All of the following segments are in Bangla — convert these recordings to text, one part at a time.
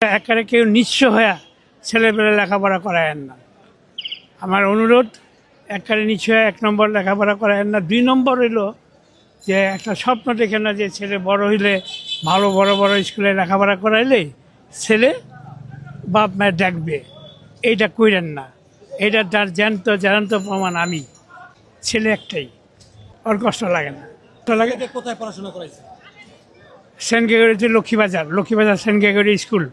একেবারে কেউ নিঃস্ব হয়ে ছেলেপেলে লেখাপড়া করায়েন না। আমার অনুরোধ, একেবারে নিঃস্ব হয়ে 1 নম্বর লেখাপড়া করায়েন না। 2 নম্বর হইল যে একটা স্বপ্ন দেখে না যে ছেলে বড় হইলে ভালো বড় বড় স্কুলে লেখাপড়া করাইলে ছেলে বাপ মায়ের দেখবে, এইটা কইরেন না। এটা তার জ্যান্ত প্রমাণ। আমি ছেলে একটাই, ওর কষ্ট লাগে না। কোথায় পড়াশোনা করাইছে? সেন্ট গ্রেগরিতে Lakshmibazar St Gregory school,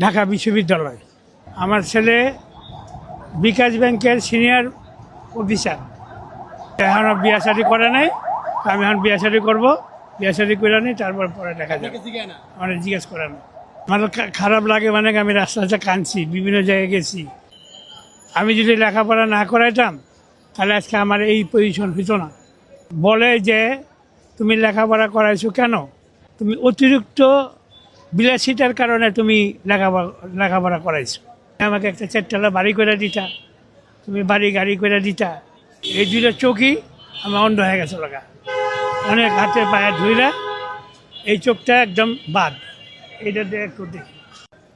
Dhaka বিশ্ববিদ্যালয়। আমার ছেলে বিকাশ ব্যাংকের সিনিয়র অফিসার। এখনও বিয়া শাদি করে নাই, আমি এখন বিয়া শাদি করবো। বিয়া শাদি করে নিই, তারপর পরে দেখা যাবে। আমার জিজ্ঞেস করে না। আমার খারাপ লাগে, মানে আমি রাস্তাতে কাঁদছি, বিভিন্ন জায়গায় গেছি। আমি যদি লেখাপড়া না করাইতাম তাহলে আজকে আমার এই পজিশন হতো না। বলে যে তুমি লেখাপড়া করাইছো কেন? তুমি অতিরিক্ত বিলাসিতার কারণে তুমি লেখাপড়া করাইছো। আমাকে একটা 4তলা বাড়ি করে দিতা, তুমি বাড়ি গাড়ি করে দিতা। এই 2টা চোখই আমার অন্ধ হয়ে গেছে লাগা। অনেক হাতে পায়ে ধুইরা এই চোখটা একদম বাদ। এইটা দিয়ে একটু দেখি।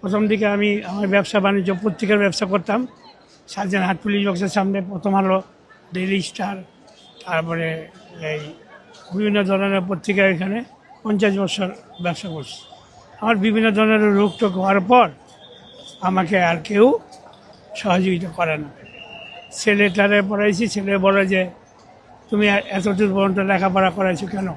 প্রথম দিকে আমি আমার ব্যবসা বাণিজ্য পত্রিকার ব্যবসা করতাম। শাহজাহানহাট পুলিশ বক্সের সামনে, প্রথম আলো, ডেইলি স্টার, তারপরে এই বিভিন্ন ধরনের পত্রিকা। এখানে 50 বছর ব্যবসা করছি। আমার বিভিন্ন ধরনের রোগ টোগ হওয়ার পর আমাকে আর কেউ সহযোগিতা করে না। ছেলেটারে পড়াইছি, ছেলে বলে যে তুমি এতদূর পর্যন্ত লেখাপড়া করাইছো কেন?